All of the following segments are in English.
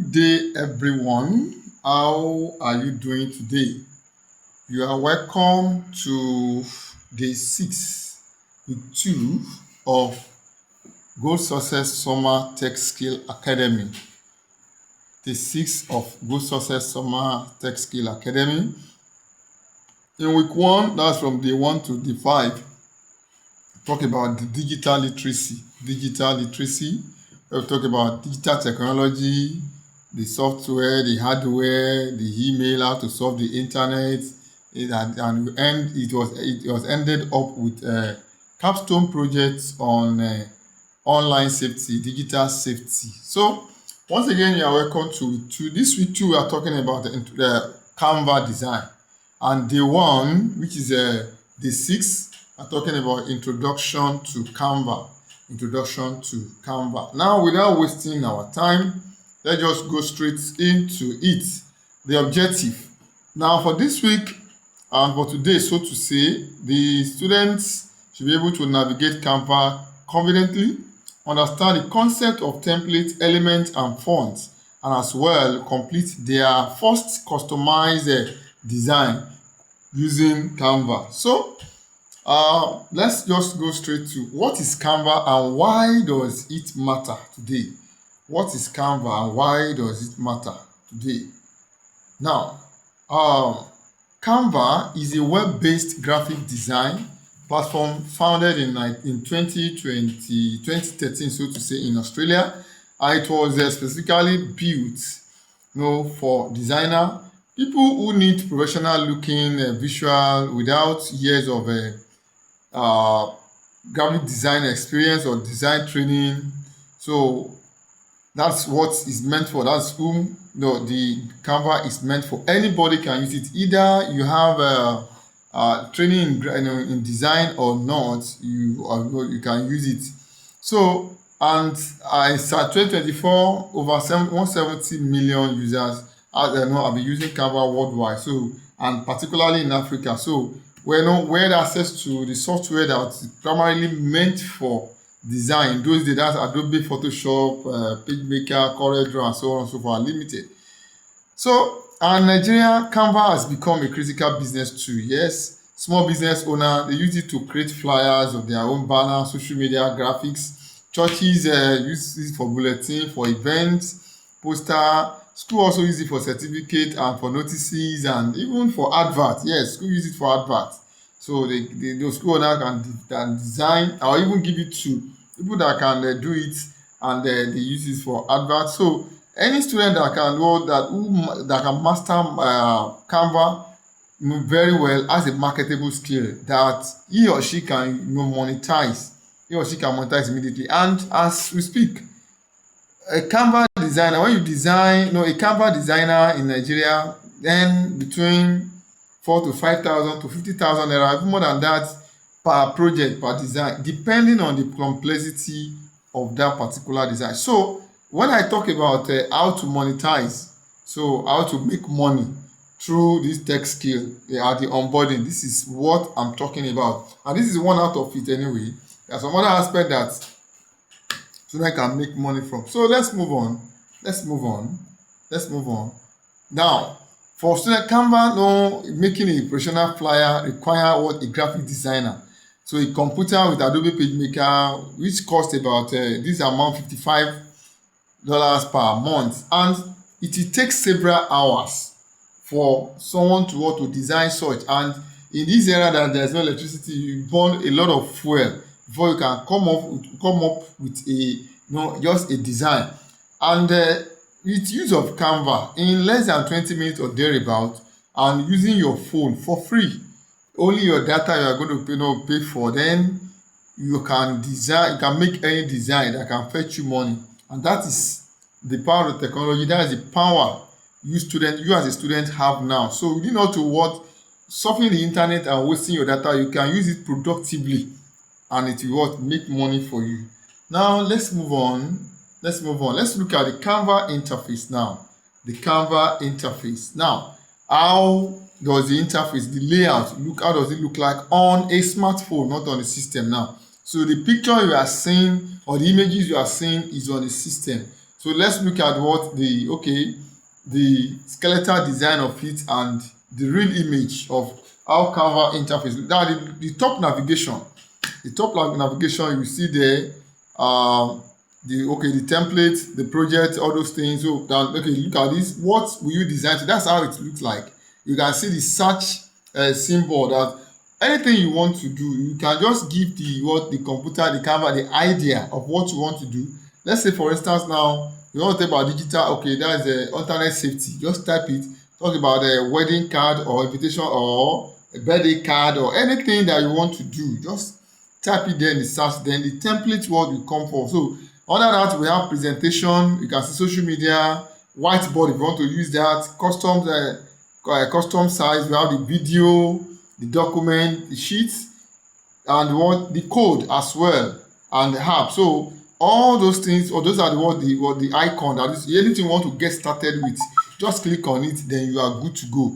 Good day, everyone. How are you doing today? You are welcome to day 6 week 2 of Gold Success Summer Tech Skill Academy. Day 6 of Gold Success Summer Tech Skill Academy. In week 1, that's from day 1 to day 5, talk about the digital literacy. We'll talk about digital technology, the software, the hardware, the email, how to solve the internet. It was ended up with capstone projects on online safety, digital safety. So once again, you are welcome to week 2. This week 2, we are talking about the Canva design. And day 1, which is day 6, we are talking about introduction to Canva. Now, without wasting our time, let's just go straight into it. The objective. Now, for this week and for today, so to say, the students should be able to navigate Canva confidently, understand the concept of templates, elements, and fonts, and as well complete their first customized design using Canva. So, let's just go straight to what is Canva and why does it matter today? What is Canva and why does it matter today? Now, Canva is a web-based graphic design platform founded in 2013, so to say, in Australia. And it was specifically built, for designer, people who need professional-looking visual without years of graphic design experience or design training. So that's what it's meant for. That's whom the Canva is meant for. Anybody can use it. Either you have training in design or not, you can use it. So, and in 2024, over 170 million users have been using Canva worldwide. So, and particularly in Africa. So, we had access to the software that is primarily meant for design. Those days, that's Adobe Photoshop, PageMaker, CorelDRAW, and so on and so forth, are limited. So, in Nigeria, Canva has become a critical business tool. Yes, small business owner, they use it to create flyers of their own banner, social media, graphics. Churches use it for bulletin, for events, poster. School also use it for certificate and for notices and even for advert. Yes, school use it for advert. So the school owner can design or even give it to people that can do it, and they use it for advert. So any student that can master Canva very well has a marketable skill that he or she can monetize. He or she can monetize immediately. And as we speak, a Canva designer, when you design, a Canva designer in Nigeria, then between 4,000 to 5,000 to 50,000 naira, even more than that, per project, per design, depending on the complexity of that particular design. So when I talk about how to monetize, so how to make money through this tech skill at the onboarding, this is what I'm talking about. And this is one out of it anyway. There's some other aspect that student can make money from. So let's move on. Now, for student, Canva, making a professional flyer require what a graphic designer. So a computer with Adobe PageMaker, which cost about this amount $55 per month, and it takes several hours for someone to design such. And in this era that there's no electricity, you burn a lot of fuel before you can come up with a just a design. And with use of Canva in less than 20 minutes or thereabout, and using your phone for free, only your data you are going to pay for, then you can make any design that can fetch you money. And that is the power of technology. That is the power you as a student have now. So you need not to surfing the internet and wasting your data. You can use it productively, and it will make money for you. Now let's move on. Let's look at the Canva interface now. Now, how does the interface, the layout look? How does it look like on a smartphone, not on a system now? So the picture you are seeing or the images you are seeing is on the system. So let's look at what the skeletal design of it and the real image of how Canva interface. Now the top navigation, you see there, the template, the project, all those things. So okay, look at this. What will you design? So that's how it looks like. You can see the search symbol. That anything you want to do, you can just give the computer, the Canva, the idea of what you want to do. Let's say, for instance, now you want to talk about digital. Okay, that's internet safety. Just type it. Talk about a wedding card or invitation or a birthday card or anything that you want to do. Just type it there in the search. Then the template word will come for. So under that, we have presentation. You can see social media, whiteboard if you want to use that, custom size. We have the video, the document, the sheets, and what the code as well, and the app. So all those things, or those are the icon that is anything you want to get started with. Just click on it, then you are good to go.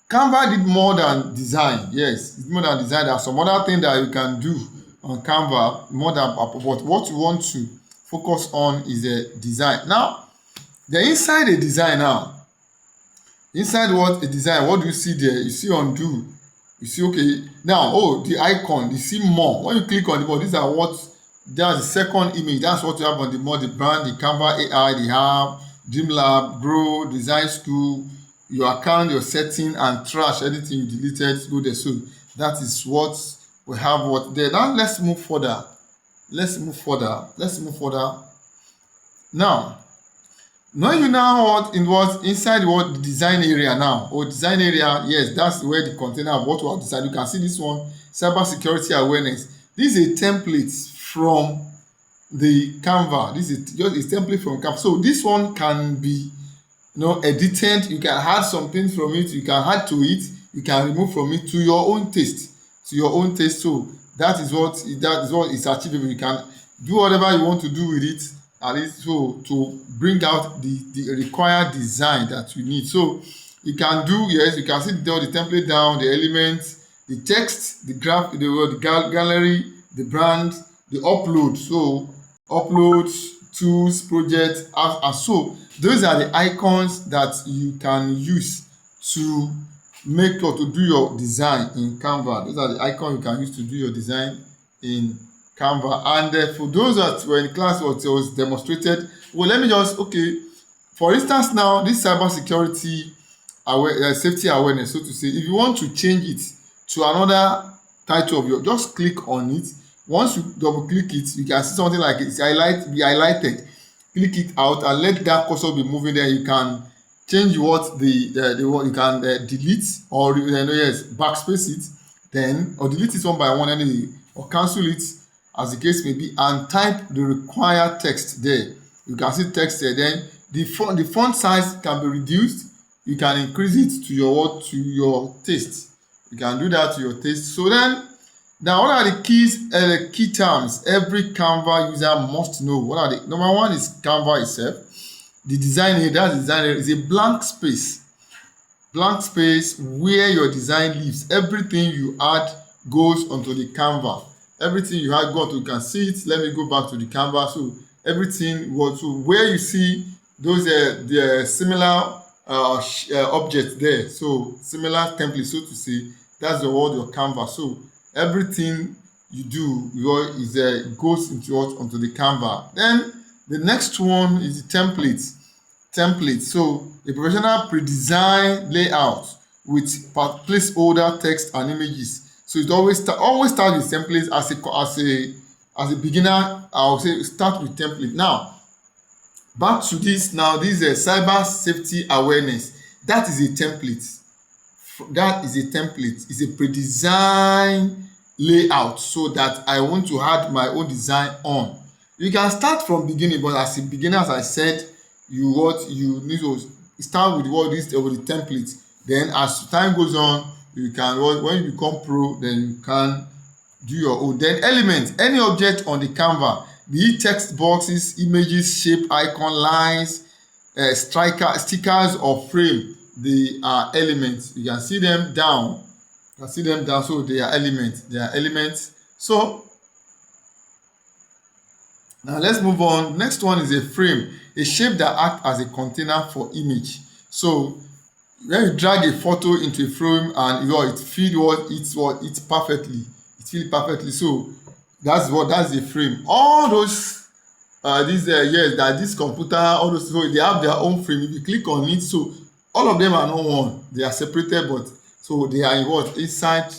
Canva did more than design. Yes, it's more than design. There are some other things that you can do on Canva more than, but what you want to focus on is the design. Now, the inside the design now, inside what a design, what do you see there? You see undo. You see, okay, now, the icon, you see more. When you click on the more, that's the second image. That's what you have on the more, the brand, the Canva AI, the app, Dreamlab, Grow, Design School, your account, your setting, and trash, anything you deleted, go there. So that is what we have what there. Now let's move further. Now, when you now what inside what the design area now, or design area, yes, that's where the container of what we have decided. You can see this one, cyber security awareness. This is a template from the Canva. This is just a template from Canva. So this one can be edited. You can add some things from it, you can add to it, you can remove from it to your own taste. So that is what is achievable. You can do whatever you want to do with it, at least so to bring out the required design that you need. So you can do, yes, you can see the template down, the elements, the text, the graph, the gallery, the brand, the upload. So uploads, tools, projects, and so those are the icons that you can use to make or to do your design in Canva. Those are the icons you can use to do your design in Canva. And for those that were in class or it was demonstrated, well, let me just, okay, for instance, now this cyber security safety awareness, so to say, if you want to change it to another title of your, just click on it. Once you double click it, you can see something like it's be highlighted. Click it out and let that cursor be moving there. You can change what the what you can delete or yes, backspace it, then or delete it one by one anyway, or cancel it as the case may be, and type the required text there. You can see text there. Then the font size can be reduced. You can increase it to your taste. You can do that to your taste. So then, now what are the key terms every Canva user must know? What are the number one is Canva itself. The design area, that design area is a blank space where your design lives. Everything you add goes onto the Canva. Everything you add you can see it. Let me go back to the Canva. So everything where you see those the similar objects there. So similar template, so to say, that's the word your Canva. So everything you do goes onto the Canva. Then the next one is the template. So a professional pre-designed layout with placeholder text and images. So it always start with templates. As a beginner, I would say start with template. Now back to this. Now this is a cyber safety awareness. That is a template. It's a pre-designed layout, so that I want to add my own design on. You can start from beginning, but as a beginner, as I said, you need to start with the template. Then as time goes on, you can when you become pro, then you can do your own. Then elements, any object on the Canva, be it text boxes, images, shape, icon, lines, stickers, or frame, they are elements. You can see them down. So they are elements. So now let's move on. Next one is a frame. a shape that acts as a container for image. So when you drag a photo into a frame and it feed it's perfectly, it feed perfectly. So that's the frame. All those these yes, that this computer, all those, so they have their own frame. If you click on it, so all of them are not one, they are separated, but so they are in what, inside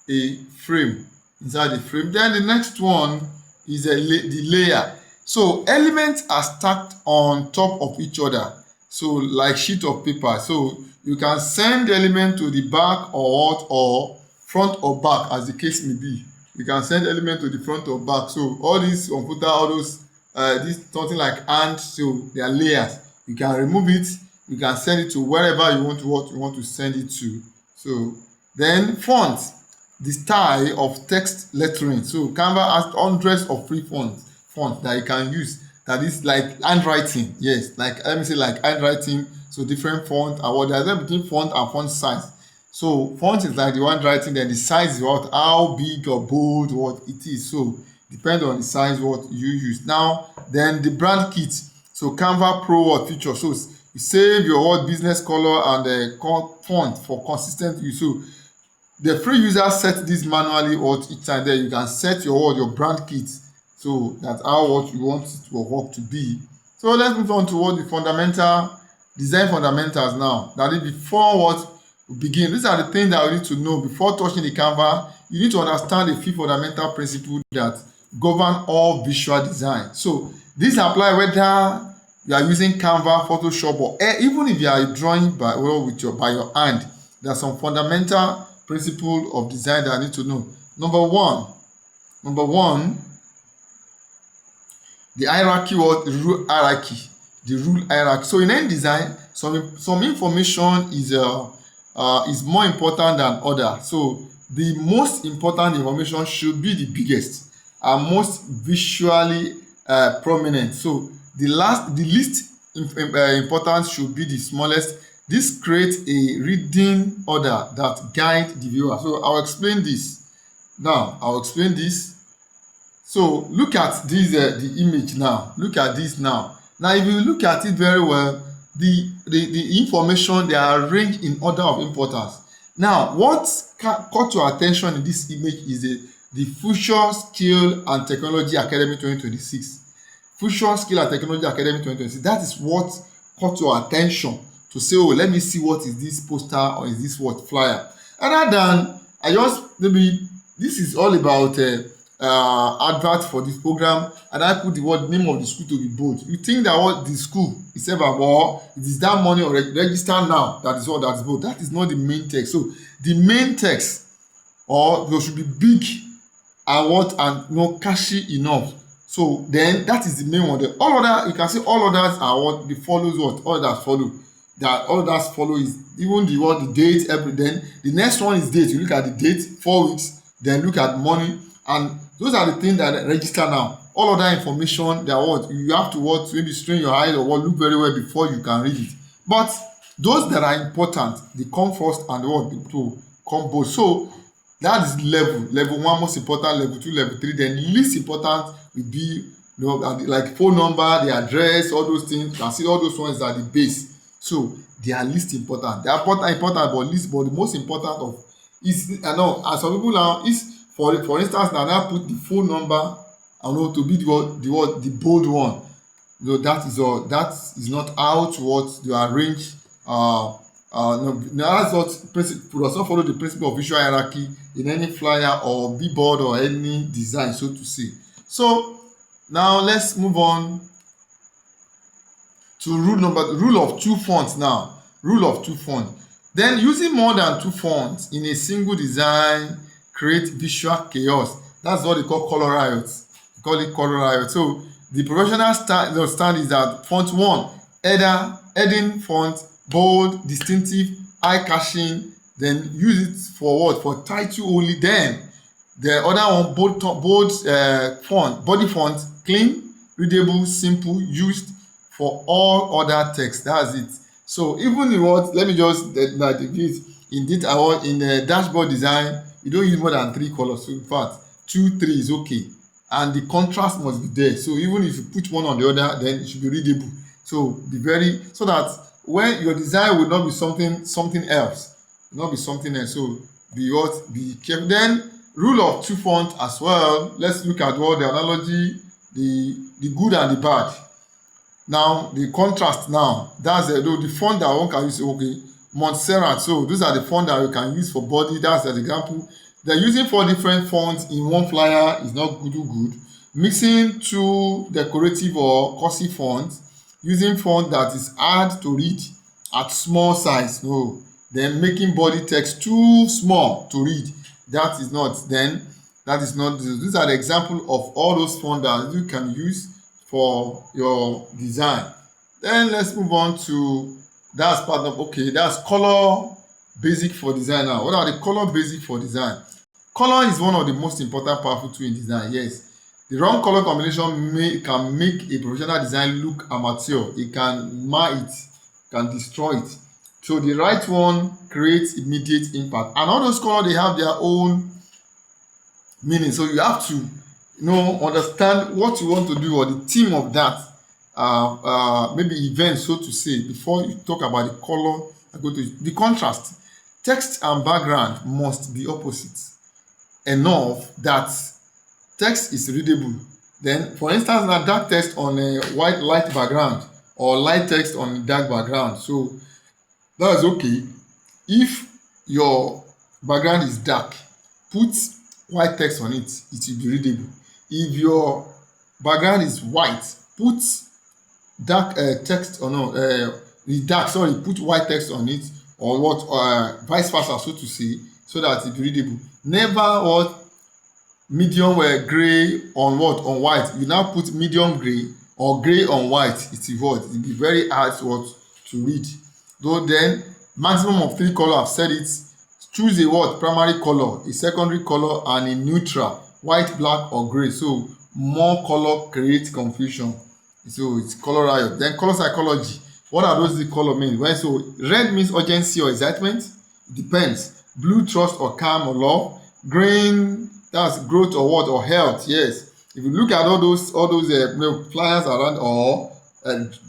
a frame, inside the frame. Then the next one is the layer. So elements are stacked on top of each other, so like sheet of paper. So you can send the element to the back or what, or front or back, as the case may be. You can send element to the front or back. So all these computer, all those this something like ant, so they are layers. You can remove it, you can send it to wherever you want to, what you want to send it to. So then font, the style of text lettering. So Canva has hundreds of free fonts that you can use, that is like handwriting. Yes, like let me say like handwriting. So different font and what, there's a difference between font and font size. So font is like the handwriting, then the size is what, how big or bold what it is. So depend on the size what you use. Now then the brand kit. So Canva Pro what feature. So you save your what business color and the font for consistent use. So the free user set this manually or each time. There you can set your brand kit, so that's how what you want your work to be. So let's move on to what the fundamental design fundamentals now. That is before what we begin. These are the things that we need to know before touching the Canva. You need to understand the few fundamental principles that govern all visual design. So these apply whether you are using Canva, Photoshop, or even if you are drawing by your hand. There are some fundamental principles of design that I need to know. Number one, the hierarchy or the rule hierarchy. The rule hierarchy. So in any design, some information is more important than other. So the most important information should be the biggest and most visually prominent. So the least important should be the smallest. This creates a reading order that guide the viewer. So I'll explain this. So look at this the image now. Look at this now. Now if you look at it very well, the information, they are arranged in order of importance. Now what caught your attention in this image is the Future Skill and Technology Academy 2026. Future Skill and Technology Academy 2026. That is what caught your attention to say, oh, let me see what is this poster or is this what flyer. Other than I just maybe this is all about advert for this program, and I put the word name of the school to be bold. You think that what the school is about, or it is that money or register now, that is all that's bold. That is not the main text. So the main text, or there should be big and catchy enough. So then that is the main one. The all other, you can see all others are what the follows, what all that follow. That all that follow is even the date, then the next one is date. You look at the date, 4 weeks, then look at money, and those are the things that register now. All other information, they are what you have to maybe strain your eyes or look very well before you can read it. But those that are important, they come first, and to come both. So that is level 1 most important, level 2, level 3. Then least important will be like phone number, the address, all those things. You can see all those ones are the base. So they are least important. They are important, but the most important of is, I know, as some people now is for instance now put the phone number to be the bold one. That is not how to arrange. No, that's what principle does not follow the principle of visual hierarchy in any flyer or billboard or any design, so to say. So now let's move on to rule of two fonts now. Rule of two fonts. Then using more than two fonts in a single design create visual chaos. That's what they call color riots. They call it color riot. So the professional stand is that font 1, heading font, bold, distinctive, eye-catching. Then use it for what? For title only. Then the other one, bold font, body font, clean, readable, simple, used for all other text. That's it. So even in let me just in the dashboard design, you don't use more than 3 colors. So in fact 2, 3 is okay, and the contrast must be there. So even if you put one on the other, then it should be readable. So be very, so that when your design will not be something else, will not be something else. So be careful. Then rule of two font as well. Let's look at what the analogy, the good and the bad. Now the contrast, now that's the font that one can use. Okay, Montserrat. So those are the font that you can use for body. That's an example. They're using four different fonts in one flyer is not good. Mixing two decorative or cursive fonts, using font that is hard to read at small size. No, then making body text too small to read. That is not. Then that is not. These are the example of all those fonts that you can use for your design. Then let's move on to, that's part of, okay, that's color basic for design. Now what are the color basic for design? Color is one of the most important powerful tool in design. Yes, the wrong color combination can make a professional design look amateur. It can mar it, can destroy it. So the right one creates immediate impact, and all those colors, they have their own meaning. So you have to understand what you want to do, or the theme of that maybe event, so to say, before you talk about the color. The contrast. Text and background must be opposite enough that text is readable. Then for instance, na dark text on a white light background, or light text on a dark background. So that's okay. If your background is dark, put white text on it, it will be readable. If your background is white, put dark text, or no, the dark, sorry, put white text on it, or what, vice versa, so to say, so that it be readable. Never what medium gray on what, on white. You now put medium gray or gray on white, it will what, it will be very hard to read. Though then maximum of 3 color, I've said it. Choose a what, primary color, a secondary color, and a neutral, white, black, or gray. So more color creates confusion. So it's color riot. Then color psychology. What are those the color mean? Well, so red means urgency or excitement. It depends. Blue, trust or calm or love. Green, that's growth or what, or health. Yes. If you look at all those flyers around, or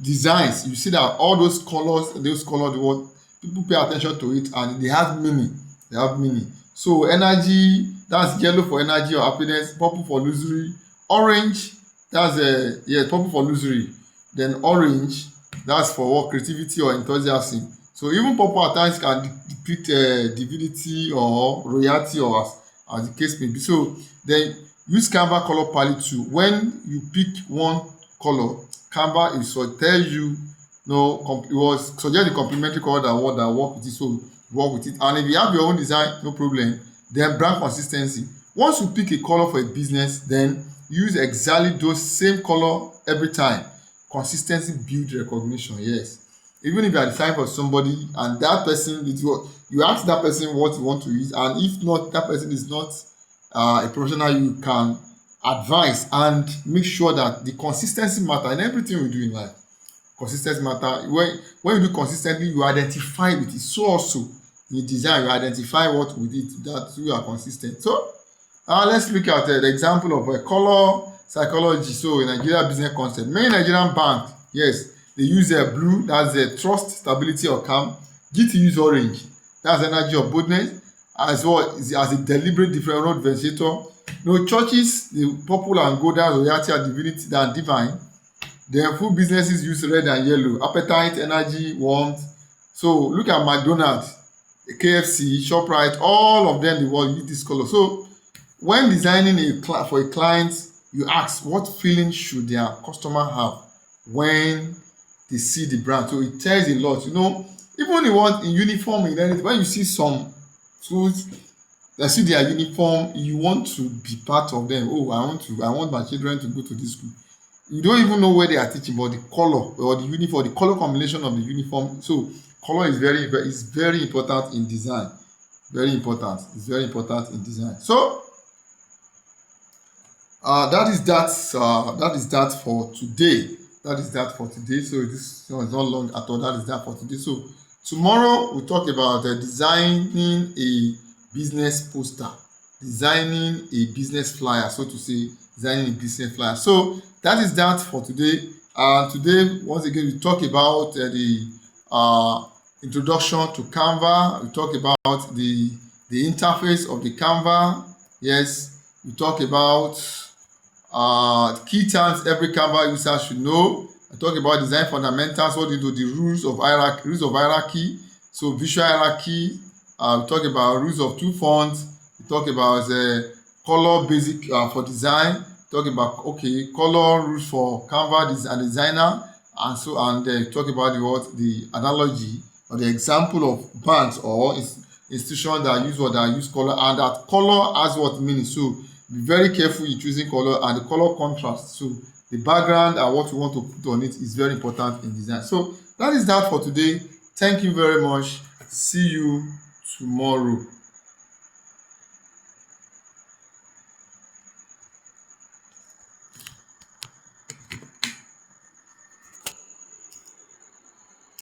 designs, you see that all those colors, what people pay attention to it, and they have meaning. They have meaning. So energy, that's yellow for energy or happiness. Purple for luxury. Orange, that's purple for luxury. Then orange, that's for what, creativity or enthusiasm. So even purple at times can depict divinity or royalty, or as the case may be. So then use Canva color palette too. When you pick one color, Canva will tell you, it was suggest the complementary color that work with it. So work with it. And if you have your own design, no problem. Then brand consistency. Once you pick a color for a business, then use exactly those same color every time. Consistency builds recognition. Yes. Even if you are designing for somebody, and that person, you ask that person what you want to use, and if not, that person is not a professional, you can advise and make sure that the consistency matter in everything we do in life. Consistency matter. When you do consistently, you identify with it. So also in design, you identify what with it, that you are consistent. So let's look at the example of color psychology. So in Nigeria business concept, many Nigerian banks, yes, they use blue, that's trust, stability, or calm. GT use orange, that's energy or boldness, as well as a deliberate differentiator. Churches, the purple and gold, that's royalty and divinity, than divine. Then food businesses use red and yellow, appetite, energy, warmth. So look at McDonald's, KFC, ShopRite, all of them, the world use this color. So when designing for a client, you ask what feeling should their customer have when they see the brand. So it tells a lot. Even in uniform, when you see some schools that see their uniform, you want to be part of them. Oh, I want my children to go to this school. You don't even know where they are teaching, but the color or the uniform, the color combination of the uniform. So color is very important in design. Very important. It's very important in design. So that is that for today. So this one is not long at all. That is that for today. So tomorrow we'll talk about designing a business poster, designing a business flyer, so to say, designing a business flyer. So that is that for today. And today, once again, we talk about the uh, introduction to Canva. We talk about the interface of the Canva. Yes, we talk about key terms every Canva user should know. I talk about design fundamentals, what you do, the rules of hierarchy. So visual hierarchy. We talk about rules of two fonts. We talk about color basic for design. Talk about color rules for Canva and designer, and so and talk about the analogy or the example of banks or institutions that use color, and that color has what meaning. So be very careful in choosing color and the color contrast. So the background and what you want to put on it is very important in design. So that is that for today. Thank you very much. See you tomorrow.